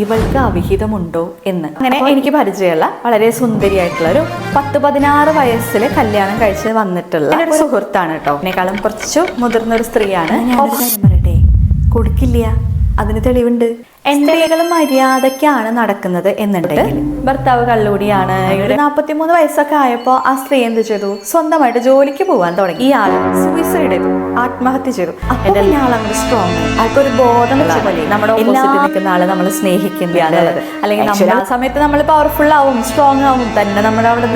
ഇവൾക്ക് അവിഹിതമുണ്ടോ എന്ന്. അങ്ങനെ എനിക്ക് പരിചയമുള്ള വളരെ സുന്ദരിയായിട്ടുള്ള ഒരു 10-16 വയസ്സിൽ കല്യാണം കഴിച്ച് വന്നിട്ടുള്ള ഒരു സുഹൃത്താണ് കേട്ടോ. എന്നെക്കാളും കുറച്ചു മുതിർന്ന ഒരു സ്ത്രീയാണ്. പറയട്ടെ, കൊടുക്കില്ല, അതിന് തെളിവുണ്ട്. സ്ത്രീകളും മര്യാദക്കാണ് നടക്കുന്നത് എന്നുണ്ടെങ്കിൽ ഭർത്താവ് കള്ളുകൂടിയാണ്. ഒരു 43 വയസ്സൊക്കെ ആയപ്പോ ആ സ്ത്രീ എന്ത് ചെയ്തു? സ്വന്തമായിട്ട് ജോലിക്ക് പോകാൻ തുടങ്ങി. ഈ ആള് സൂയിസൈഡ് ചെയ്തു, ആത്മഹത്യ ചെയ്തു. എന്റെ ആളങ്ങനെ സ്ട്രോങ്, ആൾക്കൊരു ബോധം വെച്ച പോലെ നമ്മുടെ ഓപ്പോസിറ്റ് നിൽക്കുന്ന ആളെ നമ്മൾ സ്നേഹിക്കില്ല, അല്ലെങ്കിൽ ആ സമയത്ത് നമ്മൾ പവർഫുൾ ആവും, സ്ട്രോങ് ആവും തന്നെ. നമ്മുടെ അവിടെ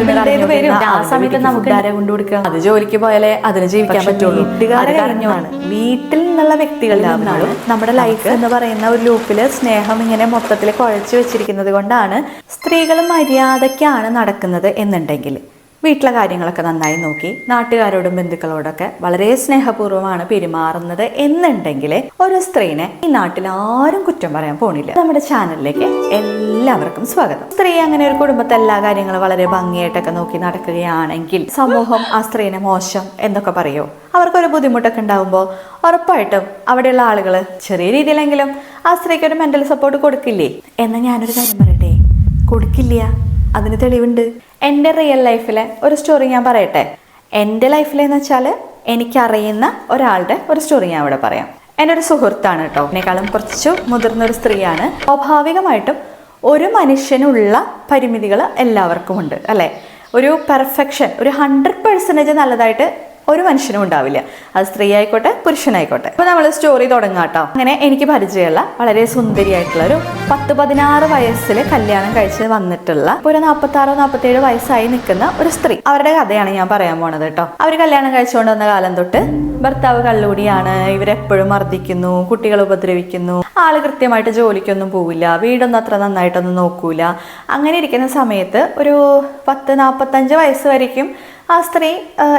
വരും. ആ സമയത്ത് നമുക്ക് ആരെ കൊണ്ടു കൊടുക്കുക? അത് ജോലിക്ക് പോയാലേ അതിന് ജീവിക്കാൻ പറ്റുള്ളൂ. വീട്ടുകാരഞ്ഞാണ് വീട്ടിൽ നിന്നുള്ള വ്യക്തികളിൽ നിന്നാണ് നമ്മുടെ ലൈഫ് എന്ന് പറയുന്ന ഒരു ലൂപ്പില് സ്നേഹം ഇങ്ങനെ മൊത്തത്തിൽ കുഴച്ചു വെച്ചിരിക്കുന്നത് കൊണ്ടാണ് സ്ത്രീകളും മര്യാദക്കാണ് നടക്കുന്നത് എന്നുണ്ടെങ്കിൽ വീട്ടിലെ കാര്യങ്ങളൊക്കെ നന്നായി നോക്കി നാട്ടുകാരോടും ബന്ധുക്കളോടൊക്കെ വളരെ സ്നേഹപൂർവ്വമാണ് പെരുമാറുന്നത് എന്നുണ്ടെങ്കിൽ ഒരു സ്ത്രീനെ ഈ നാട്ടിൽ ആരും കുറ്റം പറയാൻ പോണില്ല. നമ്മുടെ ചാനലിലേക്ക് എല്ലാവർക്കും സ്വാഗതം. സ്ത്രീ അങ്ങനെ ഒരു കുടുംബത്തെ എല്ലാ കാര്യങ്ങളും വളരെ ഭംഗിയായിട്ടൊക്കെ നോക്കി നടക്കുകയാണെങ്കിൽ സമൂഹം ആ സ്ത്രീനെ മോശം എന്നൊക്കെ പറയോ? അവർക്കൊരു ബുദ്ധിമുട്ടൊക്കെ ഉണ്ടാകുമ്പോൾ ഉറപ്പായിട്ടും അവിടെയുള്ള ആളുകൾ ചെറിയ രീതിയിലെങ്കിലും ആ സ്ത്രീക്ക് ഒരു മെന്റൽ സപ്പോർട്ട് കൊടുക്കില്ലേ? എന്നാൽ ഞാനൊരു കാര്യം പറയട്ടെ, കൊടുക്കില്ല, അതിന് തെളിവുണ്ട്. എൻ്റെ റിയൽ ലൈഫിലെ ഒരു സ്റ്റോറി ഞാൻ പറയട്ടെ. എൻ്റെ ലൈഫിലെന്ന് വെച്ചാൽ എനിക്കറിയുന്ന ഒരാളുടെ ഒരു സ്റ്റോറി ഞാൻ ഇവിടെ പറയാം. എൻ്റെ ഒരു സുഹൃത്താണ് കേട്ടോ. എന്നെക്കാളും കുറച്ചു മുതിർന്നൊരു സ്ത്രീയാണ്. സ്വാഭാവികമായിട്ടും ഒരു മനുഷ്യനുള്ള പരിമിതികൾ എല്ലാവർക്കും ഉണ്ട് അല്ലേ? ഒരു പെർഫെക്ഷൻ, ഒരു 100% നല്ലതായിട്ട് ഒരു മനുഷ്യനും ഉണ്ടാവില്ല. അത് സ്ത്രീ ആയിക്കോട്ടെ പുരുഷനായിക്കോട്ടെ. അപ്പൊ നമ്മൾ സ്റ്റോറി തുടങ്ങാം കേട്ടോ. അങ്ങനെ എനിക്ക് പരിചയമുള്ള വളരെ സുന്ദരിയായിട്ടുള്ള ഒരു 10-16 വയസ്സിൽ കല്യാണം കഴിച്ച് വന്നിട്ടുള്ള ഒരു 46-47 വയസ്സായി നിൽക്കുന്ന ഒരു സ്ത്രീ. അവരുടെ കഥയാണ് ഞാൻ പറയാൻ പോണത് കേട്ടോ. അവർ കല്യാണം കഴിച്ചുകൊണ്ട് വന്ന കാലം തൊട്ട് ഭർത്താവ് കള്ളുകൂടിയാണ്, ഇവരെപ്പോഴും മർദ്ദിക്കുന്നു, കുട്ടികളെ ഉപദ്രവിക്കുന്നു, ആള് കൃത്യമായിട്ട് ജോലിക്കൊന്നും പോവില്ല, വീടൊന്നും അത്ര നന്നായിട്ടൊന്നും നോക്കൂല. അങ്ങനെ ഇരിക്കുന്ന സമയത്ത് ഒരു 40-45 വയസ്സ് വരയ്ക്കും ആ സ്ത്രീ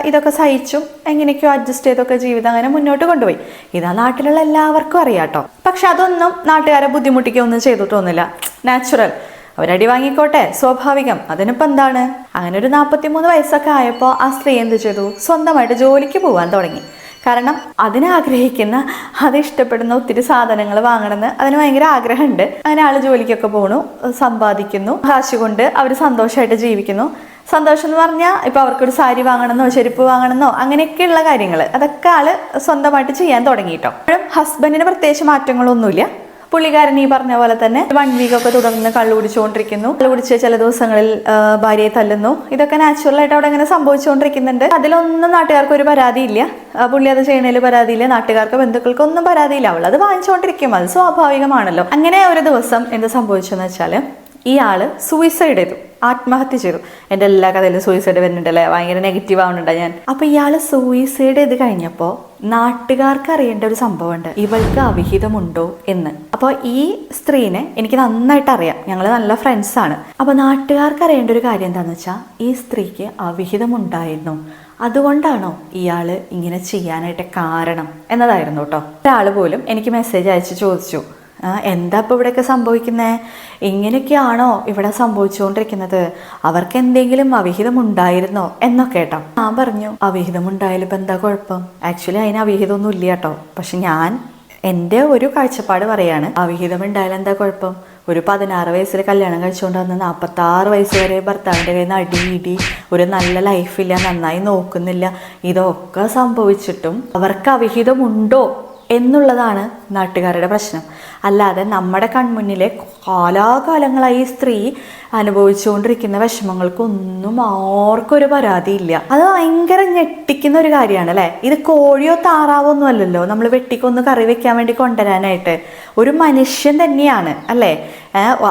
ഇതൊക്കെ സഹിച്ചും എങ്ങനെയൊക്കെയോ അഡ്ജസ്റ്റ് ചെയ്തൊക്കെ ജീവിതം അങ്ങനെ മുന്നോട്ട് കൊണ്ടുപോയി. ഇതാ നാട്ടിലുള്ള എല്ലാവർക്കും അറിയാട്ടോ. പക്ഷെ അതൊന്നും നാട്ടുകാരെ ബുദ്ധിമുട്ടിക്കൊന്നും ചെയ്തിട്ടൊന്നുമില്ല. നാച്ചുറൽ, അവരടി വാങ്ങിക്കോട്ടെ, സ്വാഭാവികം, അതിനിപ്പോൾ എന്താണ്? അങ്ങനെ ഒരു 43 വയസ്സൊക്കെ ആയപ്പോൾ ആ സ്ത്രീ എന്ത് ചെയ്തു? സ്വന്തമായിട്ട് ജോലിക്ക് പോകാൻ തുടങ്ങി. കാരണം അതിനാഗ്രഹിക്കുന്ന, അത് ഇഷ്ടപ്പെടുന്ന ഒത്തിരി സാധനങ്ങൾ വാങ്ങണമെന്ന് അതിന് ഭയങ്കര ആഗ്രഹമുണ്ട്. അങ്ങനെ ആള് ജോലിക്കൊക്കെ പോണു, സമ്പാദിക്കുന്നു, കാശ് കൊണ്ട് അവർ സന്തോഷമായിട്ട് ജീവിക്കുന്നു. സന്തോഷം എന്ന് പറഞ്ഞാൽ ഇപ്പൊ അവർക്കൊരു സാരി വാങ്ങണമെന്നോ ചെരുപ്പ് വാങ്ങണമെന്നോ അങ്ങനെയൊക്കെയുള്ള കാര്യങ്ങൾ അതൊക്കെ ആള് സ്വന്തമായിട്ട് ചെയ്യാൻ തുടങ്ങിയിട്ടോ. അപ്പോഴും ഹസ്ബൻഡിന് പ്രത്യേകിച്ച് മാറ്റങ്ങളൊന്നുമില്ല. പുള്ളിക്കാരൻ ഈ പറഞ്ഞ പോലെ തന്നെ 1 വീക്കൊക്കെ തുടർന്ന് കള്ളു കുടിച്ചുകൊണ്ടിരിക്കുന്നു. കള്ളു കുടിച്ച് ചില ദിവസങ്ങളിൽ ഭാര്യയെ തല്ലുന്നു. ഇതൊക്കെ നാച്ചുറലായിട്ട് അവിടെ അങ്ങനെ സംഭവിച്ചുകൊണ്ടിരിക്കുന്നുണ്ട്. അതിലൊന്നും നാട്ടുകാർക്ക് ഒരു പരാതിയില്ല. പുള്ളി അത് ചെയ്യണതിൽ പരാതിയില്ല, നാട്ടുകാർക്ക് ബന്ധുക്കൾക്ക് ഒന്നും പരാതിയില്ല. അവൾ അത് വാങ്ങിച്ചുകൊണ്ടിരിക്കും, അത് സ്വാഭാവികമാണല്ലോ. അങ്ങനെ ഒരു ദിവസം എന്ത് സംഭവിച്ചെന്ന് വെച്ചാൽ ഈ ആള് സൂയിസൈഡ് ചെയ്തു, ആത്മഹത്യ ചെയ്തു. എൻ്റെ എല്ലാ കഥയിലും സൂയിസൈഡ് വരുന്നുണ്ടല്ലേ, ഭയങ്കര നെഗറ്റീവ് ആവുന്നുണ്ടാ ഞാൻ. അപ്പൊ ഇയാള് സൂയിസൈഡ് ചെയ്ത് കഴിഞ്ഞപ്പോ നാട്ടുകാർക്ക് അറിയേണ്ട ഒരു സംഭവമുണ്ട്, ഇവൾക്ക് അവിഹിതമുണ്ടോ എന്ന്. അപ്പോൾ ഈ സ്ത്രീനെ എനിക്ക് നന്നായിട്ട് അറിയാം, ഞങ്ങൾ നല്ല ഫ്രണ്ട്സാണ്. അപ്പോൾ നാട്ടുകാർക്ക് അറിയേണ്ട ഒരു കാര്യം എന്താണെന്ന് വെച്ചാൽ ഈ സ്ത്രീക്ക് അവിഹിതമുണ്ടായിരുന്നു, അതുകൊണ്ടാണോ ഇയാള് ഇങ്ങനെ ചെയ്യാനായിട്ട് കാരണം എന്നതായിരുന്നു കേട്ടോ. ഒരാൾ പോലും എനിക്ക് മെസ്സേജ് അയച്ച് ചോദിച്ചു, എന്താ ഇപ്പോൾ ഇവിടെയൊക്കെ സംഭവിക്കുന്നത്? ഇങ്ങനെയൊക്കെയാണോ ഇവിടെ സംഭവിച്ചുകൊണ്ടിരിക്കുന്നത്? അവർക്ക് എന്തെങ്കിലും അവിഹിതം ഉണ്ടായിരുന്നോ എന്നൊക്കെ കേട്ടോ. ഞാൻ പറഞ്ഞു, അവിഹിതം ഉണ്ടായാലും ഇപ്പം എന്താ കുഴപ്പം? ആക്ച്വലി അതിന് അവിഹിതമൊന്നും ഇല്ല കേട്ടോ. പക്ഷെ ഞാൻ എൻ്റെ ഒരു കാഴ്ചപ്പാട് പറയാണ്, അവിഹിതം ഉണ്ടായാലും എന്താ കുഴപ്പം? ഒരു 16 വയസ്സിൽ കല്യാണം കഴിച്ചുകൊണ്ട് വന്ന് 46 വയസ്സ് വരെ ഭർത്താവിൻ്റെ കയ്യിൽ നിന്ന് അടി, ഒരു നല്ല ലൈഫില്ല, നന്നായി നോക്കുന്നില്ല, ഇതൊക്കെ സംഭവിച്ചിട്ടും അവർക്ക് അവിഹിതമുണ്ടോ എന്നുള്ളതാണ് നാട്ടുകാരുടെ പ്രശ്നം. അല്ലാതെ നമ്മുടെ കൺമുന്നിലെ കാലാകാലങ്ങളായി സ്ത്രീ അനുഭവിച്ചുകൊണ്ടിരിക്കുന്ന വിഷമങ്ങൾക്കൊന്നും ആർക്കൊരു പരാതിയില്ല. അത് ഭയങ്കര ഞെട്ടിക്കുന്ന ഒരു കാര്യമാണ് അല്ലേ? ഇത് കോഴിയോ താറാവോ ഒന്നും അല്ലല്ലോ നമ്മൾ വെട്ടിക്കൊന്ന് കറി വെക്കാൻ വേണ്ടി കൊണ്ടുവരാനായിട്ട്. ഒരു മനുഷ്യൻ തന്നെയാണ് അല്ലേ?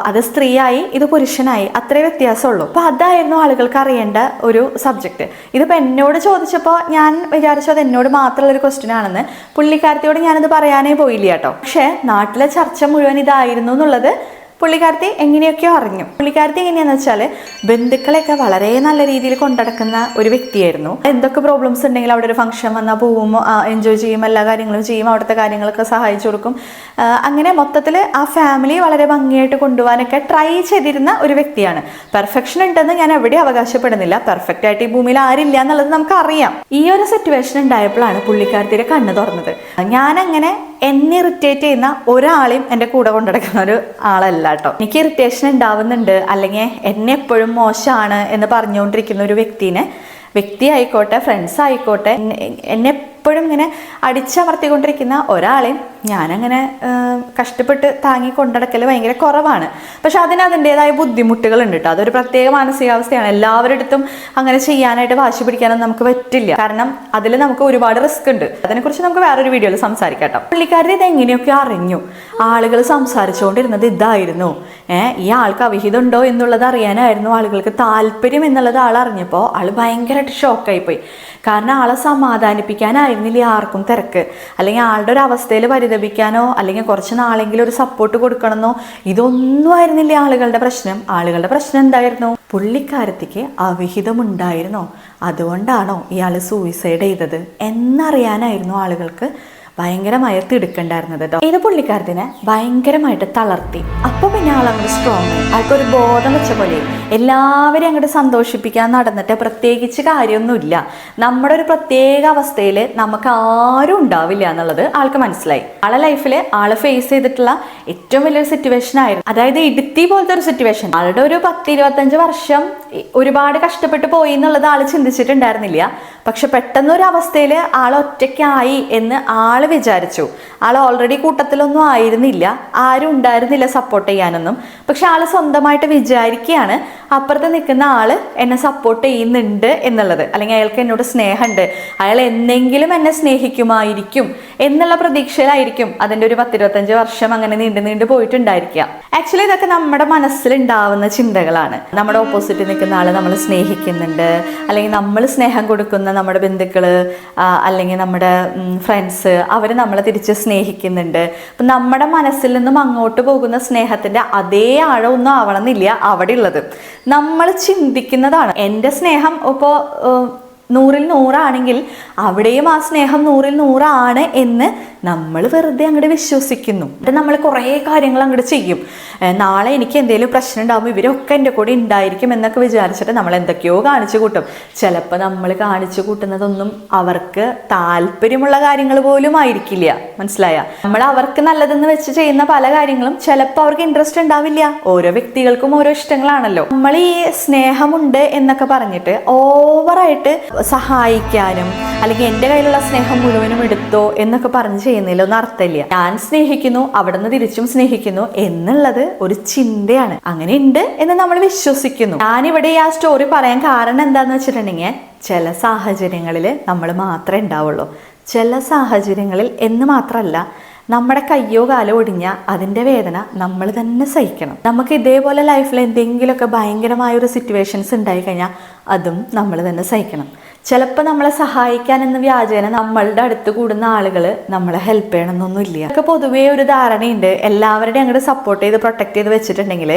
അത് സ്ത്രീയായി ഇത് പുരുഷനായി, അത്രേ വ്യത്യാസമുള്ളൂ. അപ്പൊ അതായിരുന്നു ആളുകൾക്ക് അറിയേണ്ട ഒരു സബ്ജക്റ്റ്. ഇതിപ്പോൾ എന്നോട് ചോദിച്ചപ്പോൾ ഞാൻ വിചാരിച്ചു അത് എന്നോട് മാത്രമുള്ള ഒരു ക്വസ്റ്റ്യൻ ആണെന്ന്. പുള്ളിക്കാരത്തിയോട് ഞാനത് പറയാനേ പോയില്ല കേട്ടോ. പക്ഷെ നാട്ടിലെ ചർച്ച മുഴുവൻ ഇതായിരുന്നു എന്നുള്ളത് പുള്ളിക്കാരത്തി എങ്ങനെയൊക്കെയോ അറിഞ്ഞു. പുള്ളിക്കാരത്തി എങ്ങനെയാന്ന് വെച്ചാൽ ബന്ധുക്കളെയൊക്കെ വളരെ നല്ല രീതിയിൽ കൊണ്ടടക്കുന്ന ഒരു വ്യക്തിയായിരുന്നു. എന്തൊക്കെ പ്രോബ്ലംസ് ഉണ്ടെങ്കിലും അവിടെ ഒരു ഫംഗ്ഷൻ വന്നാൽ പോവും, എൻജോയ് ചെയ്യും, എല്ലാ കാര്യങ്ങളും ചെയ്യും, അവിടുത്തെ കാര്യങ്ങളൊക്കെ സഹായിച്ചു കൊടുക്കും. അങ്ങനെ മൊത്തത്തിൽ ആ ഫാമിലി വളരെ ഭംഗിയായിട്ട് കൊണ്ടുപോകാനൊക്കെ ട്രൈ ചെയ്തിരുന്ന ഒരു വ്യക്തിയാണ്. പെർഫെക്ഷൻ ഉണ്ടെന്ന് ഞാൻ എവിടെയും അവകാശപ്പെടുന്നില്ല. പെർഫെക്റ്റ് ആയിട്ട് ഈ ഭൂമിയിൽ ആരില്ല എന്നുള്ളത് നമുക്ക് അറിയാം. ഈ ഒരു സിറ്റുവേഷൻ ഉണ്ടായപ്പോഴാണ് പുള്ളിക്കാരത്തിയുടെ കണ്ണ് തുറന്നത്. ഞാനങ്ങനെ എന്നെ ഇറിറ്റേറ്റ് ചെയ്യുന്ന ഒരാളെയും എൻ്റെ കൂടെ കൊണ്ടുനടക്കുന്ന ഒരു ആളല്ല കേട്ടോ. എനിക്ക് ഇറിറ്റേഷൻ ഉണ്ടാവുന്നുണ്ട് അല്ലെങ്കിൽ എന്നെ എപ്പോഴും മോശമാണ് എന്ന് പറഞ്ഞുകൊണ്ടിരിക്കുന്ന ഒരു വ്യക്തി ആയിക്കോട്ടെ, ഫ്രണ്ട്സ് ആയിക്കോട്ടെ, എന്നെ എപ്പോഴും ഇങ്ങനെ അടിച്ചമർത്തിക്കൊണ്ടിരിക്കുന്ന ഒരാളെയും ഞാനങ്ങനെ കഷ്ടപ്പെട്ട് താങ്ങി കൊണ്ടടക്കൽ ഭയങ്കര കുറവാണ്. പക്ഷെ അതിൻ്റെതായ ബുദ്ധിമുട്ടുകളുണ്ട് കേട്ടോ. അതൊരു പ്രത്യേക മാനസികാവസ്ഥയാണ്. എല്ലാവരുടെ അടുത്തും അങ്ങനെ ചെയ്യാനായിട്ട് വാശി പിടിക്കാനൊന്നും നമുക്ക് പറ്റില്ല. കാരണം അതിൽ നമുക്ക് ഒരുപാട് റിസ്ക് ഉണ്ട്. അതിനെക്കുറിച്ച് നമുക്ക് വേറൊരു വീഡിയോയിൽ സംസാരിക്കാം കേട്ടോ. പുള്ളിക്കാരി ഇതെങ്ങനെയൊക്കെ അറിഞ്ഞു, ആളുകൾ സംസാരിച്ചുകൊണ്ടിരുന്നത് ഇതായിരുന്നു, ഈ ആൾക്ക് അവിഹിതം ഉണ്ടോ എന്നുള്ളത് അറിയാനായിരുന്നു ആളുകൾക്ക് താല്പര്യം എന്നുള്ളത് ആൾ അറിഞ്ഞപ്പോൾ ആൾ ഭയങ്കരമായിട്ട് ഷോക്കായിപ്പോയി. കാരണം ആളെ സമാധാനിപ്പിക്കാനായിരുന്നില്ല ആർക്കും തിരക്ക്, അല്ലെങ്കിൽ ആളുടെ ഒരു അവസ്ഥയിൽ പരിതപിക്കാനോ അല്ലെങ്കിൽ കുറച്ച് നാളെങ്കിലും ഒരു സപ്പോർട്ട് കൊടുക്കണമെന്നോ ഇതൊന്നും ആയിരുന്നില്ല ആളുകളുടെ പ്രശ്നം. ആളുകളുടെ പ്രശ്നം എന്തായിരുന്നു? പുള്ളിക്കാരത്തിക്ക് അവിഹിതമുണ്ടായിരുന്നോ, അതുകൊണ്ടാണോ ഇയാൾ സൂയിസൈഡ് ചെയ്തത് എന്നറിയാനായിരുന്നു ആളുകൾക്ക് ഭയങ്കരമായ തിടുക്കുണ്ടായിരുന്നത് കേട്ടോ. ഇത് പുള്ളിക്കാരത്തിനെ ഭയങ്കരമായിട്ട് തളർത്തി. അപ്പൊ പിന്നെ ആളങ്ങോട്ട് സ്ട്രോങ്, ആൾക്കൊരു ബോധം വെച്ച പോലെ എല്ലാവരെയും അങ്ങോട്ട് സന്തോഷിപ്പിക്കാൻ നടന്നിട്ട് പ്രത്യേകിച്ച് കാര്യമൊന്നുമില്ല. നമ്മുടെ ഒരു പ്രത്യേക അവസ്ഥയിൽ നമുക്ക് ആരും ഉണ്ടാവില്ല എന്നുള്ളത് ആൾക്ക് മനസ്സിലായി. ആളെ ലൈഫിൽ ആള് ഫേസ് ചെയ്തിട്ടുള്ള ഏറ്റവും വലിയൊരു സിറ്റുവേഷൻ ആയിരുന്നു, അതായത് ഇടുത്തി പോലത്തെ ഒരു സിറ്റുവേഷൻ. ആളുടെ ഒരു 10-25 വർഷം ഒരുപാട് കഷ്ടപ്പെട്ട് പോയി എന്നുള്ളത് ആള് ചിന്തിച്ചിട്ടുണ്ടായിരുന്നില്ല. പക്ഷെ പെട്ടെന്നൊരു അവസ്ഥയിൽ ആൾ ഒറ്റയ്ക്കായി എന്ന് ആള് വിചാരിച്ചു. ആൾ ഓൾറെഡി കൂട്ടത്തിലൊന്നും ആയിരുന്നില്ല, ആരും ഉണ്ടായിരുന്നില്ല സപ്പോർട്ട് ചെയ്യാനൊന്നും. പക്ഷെ ആള് സ്വന്തമായിട്ട് വിചാരിക്കുകയാണ് അപ്പുറത്ത് നിൽക്കുന്ന ആള് എന്നെ സപ്പോർട്ട് ചെയ്യുന്നുണ്ട് എന്നുള്ളത്, അല്ലെങ്കിൽ അയാൾക്ക് എന്നോട് സ്നേഹമുണ്ട്, അയാൾ എന്തെങ്കിലും എന്നെ സ്നേഹിക്കുമായിരിക്കും എന്നുള്ള പ്രതീക്ഷയിലായിരിക്കും അതിൻ്റെ ഒരു 10-25 വർഷം അങ്ങനെ നീണ്ടു പോയിട്ടുണ്ടായിരിക്കുക. ആക്ച്വലി ഇതൊക്കെ നമ്മുടെ മനസ്സിലുണ്ടാവുന്ന ചിന്തകളാണ്. നമ്മുടെ ഓപ്പോസിറ്റ് നിൽക്കുന്ന ആള് നമ്മൾ സ്നേഹിക്കുന്നുണ്ട്, അല്ലെങ്കിൽ നമ്മൾ സ്നേഹം കൊടുക്കുന്ന നമ്മുടെ ബന്ധുക്കള് അല്ലെങ്കിൽ നമ്മുടെ ഫ്രണ്ട്സ് അവർ നമ്മളെ തിരിച്ച് സ്നേഹിക്കുന്നുണ്ട്. അപ്പം നമ്മുടെ മനസ്സിൽ നിന്നും അങ്ങോട്ട് പോകുന്ന സ്നേഹത്തിന്റെ അതേ ആഴമൊന്നും ആവണമെന്നില്ല അവിടെ ഉള്ളത്. നമ്മൾ ചിന്തിക്കുന്നതാണ്. എൻ്റെ സ്നേഹം ഇപ്പോൾ 100-100 ആണെങ്കിൽ അവിടെയും ആ സ്നേഹം 100-100 ആണ് എന്ന് നമ്മൾ വെറുതെ അങ്ങോട്ട് വിശ്വസിക്കുന്നു. എന്നിട്ട് നമ്മൾ കുറേ കാര്യങ്ങൾ അങ്ങോട്ട് ചെയ്യും. നാളെ എനിക്ക് എന്തെങ്കിലും പ്രശ്നം ഉണ്ടാകുമ്പോൾ ഇവരൊക്കെ എൻ്റെ കൂടെ ഉണ്ടായിരിക്കും എന്നൊക്കെ വിചാരിച്ചിട്ട് നമ്മൾ എന്തൊക്കെയോ കാണിച്ചു കൂട്ടും. ചിലപ്പോൾ നമ്മൾ കാണിച്ചു കൂട്ടുന്നതൊന്നും അവർക്ക് താല്പര്യമുള്ള കാര്യങ്ങൾ പോലും ആയിരിക്കില്ല. മനസ്സിലായ? നമ്മൾ അവർക്ക് നല്ലതെന്ന് വെച്ച് ചെയ്യുന്ന പല കാര്യങ്ങളും ചിലപ്പോൾ അവർക്ക് ഇൻട്രസ്റ്റ് ഉണ്ടാവില്ല. ഓരോ വ്യക്തികൾക്കും ഓരോ ഇഷ്ടങ്ങളാണല്ലോ. നമ്മൾ ഈ സ്നേഹമുണ്ട് എന്നൊക്കെ പറഞ്ഞിട്ട് ഓവറായിട്ട് സഹായിക്കാനും അല്ലെങ്കിൽ എൻ്റെ കയ്യിലുള്ള സ്നേഹം മുഴുവനും എടുത്തോ എന്നൊക്കെ പറഞ്ഞ് ചെയ്യുന്നതിലൊന്നും അർത്ഥമില്ല. ഞാൻ സ്നേഹിക്കുന്നു, അവിടെ നിന്ന് തിരിച്ചും സ്നേഹിക്കുന്നു എന്നുള്ളത് ഒരു ചിന്തയാണ്. അങ്ങനെ ഉണ്ട് എന്ന് നമ്മൾ വിശ്വസിക്കുന്നു. ഞാനിവിടെ ആ സ്റ്റോറി പറയാൻ കാരണം എന്താന്ന് വെച്ചിട്ടുണ്ടെങ്കിൽ, ചില സാഹചര്യങ്ങളിൽ നമ്മൾ മാത്രമേ ഉണ്ടാവുള്ളൂ. ചില സാഹചര്യങ്ങളിൽ എന്ന് മാത്രമല്ല, നമ്മുടെ കയ്യോ കാലോ ഒടിഞ്ഞ അതിൻ്റെ വേദന നമ്മൾ തന്നെ സഹിക്കണം. നമുക്ക് ഇതേപോലെ ലൈഫിൽ എന്തെങ്കിലുമൊക്കെ ഭയങ്കരമായ ഒരു സിറ്റുവേഷൻസ് ഉണ്ടായി കഴിഞ്ഞാൽ അതും നമ്മൾ തന്നെ സഹിക്കണം. ചിലപ്പോൾ നമ്മളെ സഹായിക്കാനെന്ന് വ്യാജേന നമ്മളുടെ അടുത്ത് കൂടുന്ന ആളുകൾ നമ്മളെ ഹെൽപ്പ് ചെയ്യണമെന്നൊന്നുമില്ല. ഒക്കെ പൊതുവേ ഒരു ധാരണയുണ്ട്. എല്ലാവരുടെയും അങ്ങോട്ട് സപ്പോർട്ട് ചെയ്ത് പ്രൊട്ടക്ട് ചെയ്ത് വെച്ചിട്ടുണ്ടെങ്കിൽ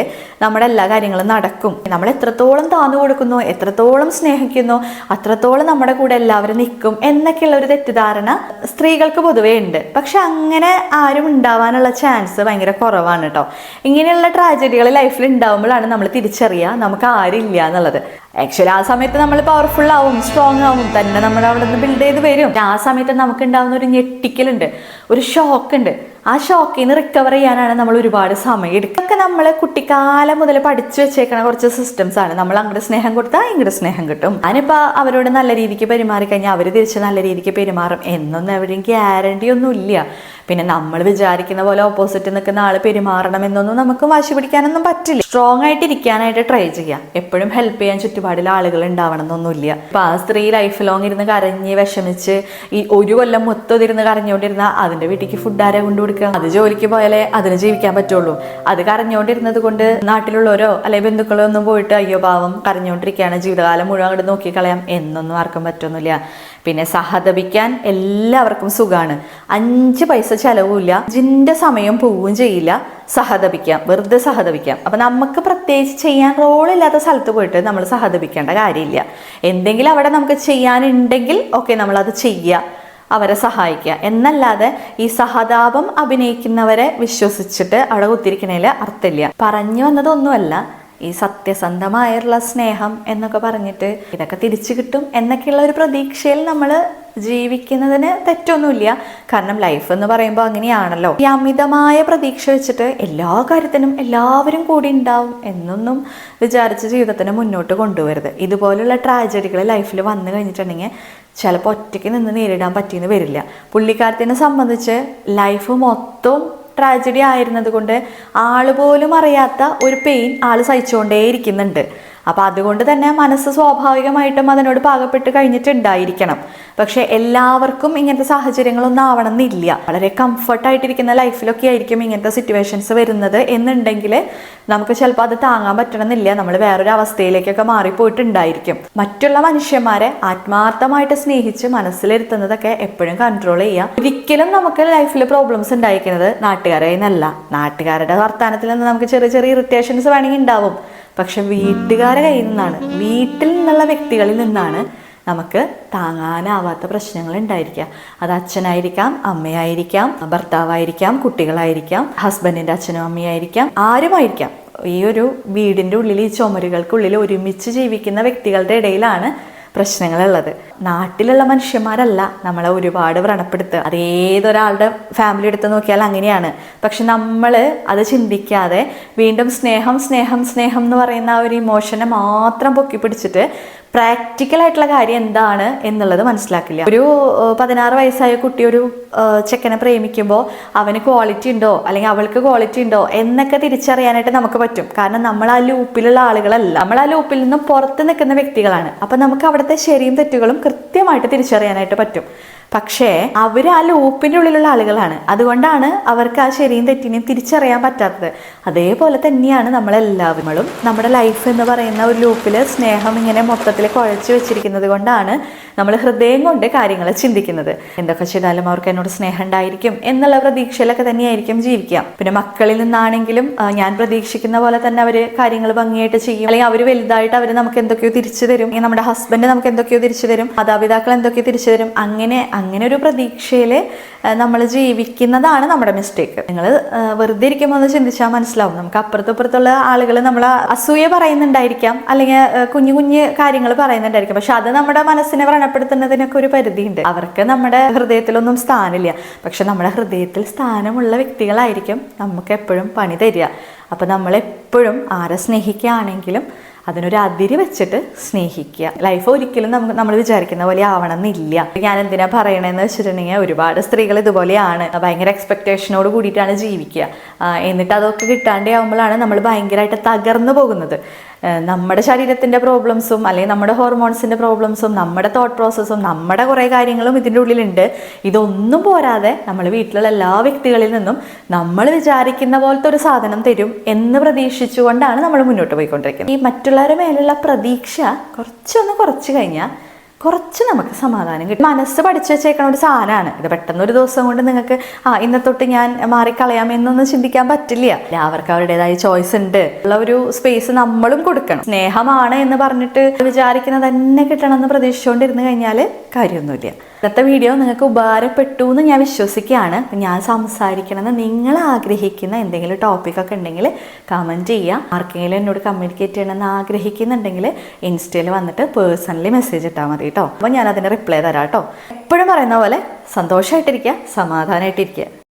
നമ്മുടെ എല്ലാ കാര്യങ്ങളും നടക്കും. നമ്മൾ എത്രത്തോളം താന്നു കൊടുക്കുന്നു, എത്രത്തോളം സ്നേഹിക്കുന്നു, അത്രത്തോളം നമ്മുടെ കൂടെ എല്ലാവരും നിൽക്കും എന്നൊക്കെയുള്ള ഒരു തെറ്റിദ്ധാരണ സ്ത്രീകൾക്ക് പൊതുവേ ഉണ്ട്. പക്ഷെ അങ്ങനെ ആരും ഉണ്ടാവാനുള്ള ചാൻസ് ഭയങ്കര കുറവാണ് കേട്ടോ. ഇങ്ങനെയുള്ള ട്രാജഡികൾ ലൈഫിൽ ഉണ്ടാവുമ്പോഴാണ് നമ്മൾ തിരിച്ചറിയുക നമുക്ക് ആരില്ല എന്നുള്ളത്. ആക്ച്വലി ആ സമയത്ത് നമ്മൾ പവർഫുൾ ആവും, സ്ട്രോങ് ആവും, തന്നെ നമ്മൾ അവിടെ നിന്ന് ബിൽഡ് ചെയ്ത് വരും. ആ സമയത്ത് നമുക്ക് ഉണ്ടാവുന്ന ഒരു ഞെട്ടിക്കലുണ്ട്, ഒരു ഷോക്ക് ഉണ്ട്. ആ ഷോക്കിൽ നിന്ന് റിക്കവർ ചെയ്യാനാണ് നമ്മൾ ഒരുപാട് സമയം എടുക്കുക. ഇതൊക്കെ നമ്മൾ കുട്ടിക്കാലം മുതൽ പഠിച്ചു വെച്ചേക്കണ കുറച്ച് സിസ്റ്റംസ് ആണ്. നമ്മൾ അങ്ങോട്ട് സ്നേഹം കൊടുത്താൽ ഇങ്ങോട്ട് സ്നേഹം കിട്ടും. ഞാനിപ്പോൾ അവരോട് നല്ല രീതിക്ക് പെരുമാറി കഴിഞ്ഞാൽ അവർ തിരിച്ച് നല്ല രീതിക്ക് പെരുമാറും എന്നൊന്നും എവിടെയും ഗ്യാരണ്ടി ഒന്നും ഇല്ല. പിന്നെ നമ്മൾ വിചാരിക്കുന്ന പോലെ ഓപ്പോസിറ്റ് നിൽക്കുന്ന ആൾ പെരുമാറണമെന്നൊന്നും നമുക്ക് വാശി പിടിക്കാനൊന്നും പറ്റില്ല. സ്ട്രോങ് ആയിട്ട് ഇരിക്കാനായിട്ട് ട്രൈ ചെയ്യാം. എപ്പോഴും ഹെൽപ്പ് ചെയ്യാൻ ചുറ്റുപാടിൽ ആളുകൾ ഉണ്ടാവണം എന്നൊന്നുമില്ല. ഇപ്പം ആ സ്ത്രീ ലൈഫ് ലോങ് ഇരുന്ന് കരഞ്ഞ് വിഷമിച്ച് ഈ ഒരു കൊല്ലം മൊത്തം ഇരുന്ന് കരഞ്ഞുകൊണ്ടിരുന്ന അതിൻ്റെ വീട്ടിലേക്ക് ഫുഡ് ആരെ കൊണ്ടു കൊടുക്കുക? അത് ജോലിക്ക് പോയാലേ അതിന് ജീവിക്കാൻ പറ്റുള്ളൂ. അത് കരഞ്ഞുകൊണ്ടിരുന്നത് കൊണ്ട് നാട്ടിലുള്ളവരോ അല്ലെങ്കിൽ ബന്ധുക്കളോ ഒന്നും പോയിട്ട് അയ്യോ പാവം കരഞ്ഞുകൊണ്ടിരിക്കുകയാണ്, ജീവിതകാലം മുഴുവൻ അങ്ങോട്ട് നോക്കിക്കളയാം എന്നൊന്നും ആർക്കും പറ്റൊന്നുമില്ല. പിന്നെ സഹതപിക്കാൻ എല്ലാവർക്കും സുഖമാണ്. 5 പൈസ ചെലവുമില്ല, ജിൻ്റെ സമയം പോവുകയും ചെയ്യില്ല. സഹതപിക്കാം, വെറുതെ സഹതപിക്കാം. അപ്പം നമുക്ക് പ്രത്യേകിച്ച് ചെയ്യാൻ റോളില്ലാത്ത സ്ഥലത്ത് പോയിട്ട് നമ്മൾ സഹതപിക്കേണ്ട കാര്യമില്ല. എന്തെങ്കിലും അവിടെ നമുക്ക് ചെയ്യാനുണ്ടെങ്കിൽ ഓക്കെ നമ്മളത് ചെയ്യുക, അവരെ സഹായിക്കുക എന്നല്ലാതെ ഈ സഹതാപം അഭിനയിക്കുന്നവരെ വിശ്വസിച്ചിട്ട് അവിടെ കുത്തിരിക്കണേൽ അർത്ഥമില്ല. പറഞ്ഞു വന്നതൊന്നുമല്ല, ഈ സത്യസന്ധമായുള്ള സ്നേഹം എന്നൊക്കെ പറഞ്ഞിട്ട് ഇതൊക്കെ തിരിച്ചു കിട്ടും എന്നൊക്കെയുള്ള ഒരു പ്രതീക്ഷയിൽ നമ്മൾ ജീവിക്കുന്നതിന് തെറ്റൊന്നുമില്ല. കാരണം ലൈഫ് എന്ന് പറയുമ്പോൾ അങ്ങനെയാണല്ലോ. ഈ അമിതമായ പ്രതീക്ഷ വെച്ചിട്ട് എല്ലാ കാര്യത്തിനും എല്ലാവരും കൂടി ഉണ്ടാവും എന്നൊന്നും വിചാരിച്ച് ജീവിതത്തിന് മുന്നോട്ട് കൊണ്ടുവരുത്. ഇതുപോലുള്ള ട്രാജഡികൾ ലൈഫിൽ വന്നു കഴിഞ്ഞിട്ടുണ്ടെങ്കിൽ ചിലപ്പോൾ ഒറ്റയ്ക്ക് നിന്ന് നേരിടാൻ പറ്റിയെന്ന് വരില്ല. പുള്ളിക്കാരത്തിനെ സംബന്ധിച്ച് ലൈഫ് മൊത്തം ട്രാജഡി ആയിരുന്നത് കൊണ്ട് ആൾ പോലും അറിയാത്ത ഒരു പെയിൻ ആൾ സഹിച്ചുകൊണ്ടേയിരിക്കുന്നുണ്ട്. അപ്പോൾ അതുകൊണ്ട് തന്നെ മനസ്സ് സ്വാഭാവികമായിട്ടും അതിനോട് പാകപ്പെട്ട് കഴിഞ്ഞിട്ടുണ്ടായിരിക്കണം. പക്ഷെ എല്ലാവർക്കും ഇങ്ങനത്തെ സാഹചര്യങ്ങളൊന്നും ആവണമെന്നില്ല. വളരെ കംഫർട്ടായിട്ടിരിക്കുന്ന ലൈഫിലൊക്കെ ആയിരിക്കും ഇങ്ങനത്തെ സിറ്റുവേഷൻസ് വരുന്നത് എന്നുണ്ടെങ്കിൽ നമുക്ക് ചിലപ്പോൾ അത് താങ്ങാൻ പറ്റണമെന്നില്ല. നമ്മൾ വേറൊരു അവസ്ഥയിലേക്കൊക്കെ മാറിപ്പോയിട്ടുണ്ടായിരിക്കും. മറ്റുള്ള മനുഷ്യന്മാരെ ആത്മാർത്ഥമായിട്ട് സ്നേഹിച്ച് മനസ്സിലിരുത്തുന്നതൊക്കെ എപ്പോഴും കൺട്രോൾ ചെയ്യുക. ഒരിക്കലും നമുക്ക് ലൈഫിൽ പ്രോബ്ലംസ് ഉണ്ടായിരിക്കുന്നത് നാട്ടുകാരെ നിന്നല്ല. നാട്ടുകാരുടെ വർത്തമാനത്തിൽ നിന്ന് നമുക്ക് ചെറിയ ചെറിയ ഇറിറ്റേഷൻസ് വേണമെങ്കിൽ ഉണ്ടാവും. പക്ഷെ വീട്ടുകാരെ കയ്യിൽ നിന്നാണ്, വീട്ടിൽ നിന്നുള്ള വ്യക്തികളിൽ നിന്നാണ് നമുക്ക് താങ്ങാനാവാത്ത പ്രശ്നങ്ങൾ ഉണ്ടായിരിക്കുക. അത് അച്ഛനായിരിക്കാം, അമ്മയായിരിക്കാം, ഭർത്താവായിരിക്കാം, കുട്ടികളായിരിക്കാം, ഹസ്ബൻഡിൻ്റെ അച്ഛനും അമ്മയായിരിക്കാം, ആരുമായിരിക്കാം. ഈ ഒരു വീടിൻ്റെ ഉള്ളിൽ, ഈ ചുമരുകൾക്കുള്ളിൽ ഒരുമിച്ച് ജീവിക്കുന്ന വ്യക്തികളുടെ ഇടയിലാണ് പ്രശ്നങ്ങളുള്ളത്. നാട്ടിലുള്ള മനുഷ്യന്മാരല്ല നമ്മളെ ഒരുപാട് വ്രണപ്പെടുത്തുക. അത് ഏതൊരാളുടെ ഫാമിലി എടുത്ത് നോക്കിയാൽ അങ്ങനെയാണ്. പക്ഷെ നമ്മൾ അത് ചിന്തിക്കാതെ വീണ്ടും സ്നേഹം സ്നേഹം സ്നേഹം എന്ന് പറയുന്ന ആ ഒരു ഇമോഷനെ മാത്രം പൊക്കി പിടിച്ചിട്ട് പ്രാക്ടിക്കലായിട്ടുള്ള കാര്യം എന്താണ് എന്നുള്ളത് മനസ്സിലാക്കില്ല. ഒരു 16 വയസ്സായ കുട്ടി ഒരു ചെക്കനെ പ്രേമിക്കുമ്പോൾ അവന് ക്വാളിറ്റി ഉണ്ടോ അല്ലെങ്കിൽ അവൾക്ക് ക്വാളിറ്റി ഉണ്ടോ എന്നൊക്കെ തിരിച്ചറിയാനായിട്ട് നമുക്ക് പറ്റും. കാരണം നമ്മൾ ആ ലൂപ്പിലുള്ള ആളുകളല്ല, നമ്മൾ ആ ലൂപ്പിൽ നിന്നും പുറത്ത് നിൽക്കുന്ന വ്യക്തികളാണ്. അപ്പം നമുക്ക് അവിടുത്തെ ശരിയും തെറ്റുകളും കൃത്യമായിട്ട് തിരിച്ചറിയാനായിട്ട് പറ്റും. പക്ഷേ അവർ ആ ലൂപ്പിൻ്റെ ഉള്ളിലുള്ള ആളുകളാണ്. അതുകൊണ്ടാണ് അവർക്ക് ആ ശരിയും തെറ്റിനെയും തിരിച്ചറിയാൻ പറ്റാത്തത്. അതേപോലെ തന്നെയാണ് നമ്മളെല്ലാവരും നമ്മുടെ ലൈഫ് എന്ന് പറയുന്ന ഒരു ലൂപ്പിൽ സ്നേഹം ഇങ്ങനെ മൊത്തത്തിൽ കുഴച്ച് വെച്ചിരിക്കുന്നത് കൊണ്ടാണ് നമ്മൾ ഹൃദയം കൊണ്ട് കാര്യങ്ങൾ ചിന്തിക്കുന്നത്. എന്തൊക്കെ ചെയ്താലും അവർക്ക് എന്നോട് സ്നേഹം ഉണ്ടായിരിക്കും എന്നുള്ള പ്രതീക്ഷയിലൊക്കെ തന്നെയായിരിക്കും ജീവിക്കുക. പിന്നെ മക്കളിൽ നിന്നാണെങ്കിലും ഞാൻ പ്രതീക്ഷിക്കുന്ന പോലെ തന്നെ അവർ കാര്യങ്ങൾ ഭംഗിയായിട്ട് ചെയ്യും. അല്ലെങ്കിൽ അവർ വലുതായിട്ട് അവർ നമുക്ക് എന്തൊക്കെയോ തിരിച്ചു തരും, നമ്മുടെ ഹസ്ബൻഡ് നമുക്ക് എന്തൊക്കെയോ തിരിച്ചു തരും, മാതാപിതാക്കൾ എന്തൊക്കെയോ തിരിച്ചു തരും. അങ്ങനെ ഒരു പ്രതീക്ഷയിൽ നമ്മൾ ജീവിക്കുന്നതാണ് നമ്മുടെ മിസ്റ്റേക്ക്. നിങ്ങൾ വെറുതെ ഇരിക്കുമ്പോൾ ഒന്ന് ചിന്തിച്ചാൽ മനസ്സിലാവും. നമുക്ക് അപ്പുറത്തുള്ള ആളുകൾ നമ്മളെ അസൂയ പറയുന്നുണ്ടായിരിക്കാം, അല്ലെങ്കിൽ കുഞ്ഞു കുഞ്ഞു കാര്യങ്ങൾ പറയുന്നുണ്ടായിരിക്കും. പക്ഷെ അത് നമ്മുടെ മനസ്സിനെ വ്രണപ്പെടുത്തുന്നതിനൊക്കെ ഒരു പരിധിയുണ്ട്. അവർക്ക് നമ്മുടെ ഹൃദയത്തിലൊന്നും സ്ഥാനമില്ല. പക്ഷെ നമ്മുടെ ഹൃദയത്തിൽ സ്ഥാനമുള്ള വ്യക്തികളായിരിക്കും നമുക്ക് എപ്പോഴും പണി തരിക. അപ്പം നമ്മളെപ്പോഴും ആരെ സ്നേഹിക്കുകയാണെങ്കിലും അതിനൊരു അതിര് വെച്ചിട്ട് സ്നേഹിക്കുക. ലൈഫ് ഒരിക്കലും നമ്മൾ വിചാരിക്കുന്ന പോലെ ആവണമെന്നില്ല. ഞാൻ എന്തിനാ പറയണമെന്ന് വെച്ചിട്ടുണ്ടെങ്കിൽ ഒരുപാട് സ്ത്രീകൾ ഇതുപോലെയാണ്. ഭയങ്കര എക്സ്പെക്റ്റേഷനോട് കൂടിയിട്ടാണ് ജീവിക്കുക. എന്നിട്ട് അതൊക്കെ കിട്ടാണ്ടാവുമ്പോഴാണ് നമ്മൾ ഭയങ്കരമായിട്ട് തകർന്നു പോകുന്നത്. നമ്മുടെ ശരീരത്തിൻ്റെ പ്രോബ്ലംസും അല്ലെങ്കിൽ നമ്മുടെ ഹോർമോൺസിൻ്റെ പ്രോബ്ലംസും നമ്മുടെ തോട്ട് പ്രോസസ്സും നമ്മുടെ കുറേ കാര്യങ്ങളും ഇതിൻ്റെ ഉള്ളിലുണ്ട്. ഇതൊന്നും പോരാതെ നമ്മൾ വീട്ടിലുള്ള എല്ലാ വ്യക്തികളിൽ നിന്നും നമ്മൾ വിചാരിക്കുന്ന പോലത്തെ ഒരു സാധനം തരും എന്ന് പ്രതീക്ഷിച്ചുകൊണ്ടാണ് നമ്മൾ മുന്നോട്ട് പോയിക്കൊണ്ടിരിക്കുന്നത്. ഈ മറ്റുള്ളവരുടെ മേലുള്ള പ്രതീക്ഷ കുറച്ച് കഴിഞ്ഞാൽ കുറച്ച് നമുക്ക് സമാധാനം കിട്ടും. മനസ്സ് പഠിച്ചു വെച്ചേക്കണ ഒരു സാധനമാണ് ഇത്. പെട്ടെന്ന് ഒരു ദിവസം കൊണ്ട് നിങ്ങൾക്ക് ഇന്ന തൊട്ട് ഞാൻ മാറിക്കളയാം എന്നൊന്നും ചിന്തിക്കാൻ പറ്റില്ല. അവർക്ക് അവരുടേതായ ചോയ്സ് ഉണ്ട്. ഉള്ള ഒരു സ്പേസ് നമ്മളും കൊടുക്കണം. സ്നേഹമാണ് എന്ന് പറഞ്ഞിട്ട് വിചാരിക്കുന്നത് തന്നെ കിട്ടണം എന്ന് പ്രതീക്ഷിച്ചുകൊണ്ടിരുന്ന് കഴിഞ്ഞാൽ കാര്യമൊന്നുമില്ല. ഇന്നത്തെ വീഡിയോ നിങ്ങൾക്ക് ഉപകാരപ്പെട്ടു എന്ന് ഞാൻ വിശ്വസിക്കുകയാണ്. ഞാൻ സംസാരിക്കണമെന്ന് നിങ്ങൾ ആഗ്രഹിക്കുന്ന എന്തെങ്കിലും ടോപ്പിക്കൊക്കെ ഉണ്ടെങ്കിൽ കമൻറ്റ് ചെയ്യുക. ആർക്കെങ്കിലും എന്നോട് കമ്മ്യൂണിക്കേറ്റ് ചെയ്യണമെന്ന് ആഗ്രഹിക്കുന്നുണ്ടെങ്കിൽ ഇൻസ്റ്റയിൽ വന്നിട്ട് പേഴ്സണലി മെസ്സേജ് ഇട്ടാൽ മതി കേട്ടോ. അപ്പോൾ ഞാൻ അതിന് റിപ്ലൈ തരാം കേട്ടോ. എപ്പോഴും പറയുന്ന പോലെ സന്തോഷമായിട്ടിരിക്കുക, സമാധാനമായിട്ടിരിക്കുക.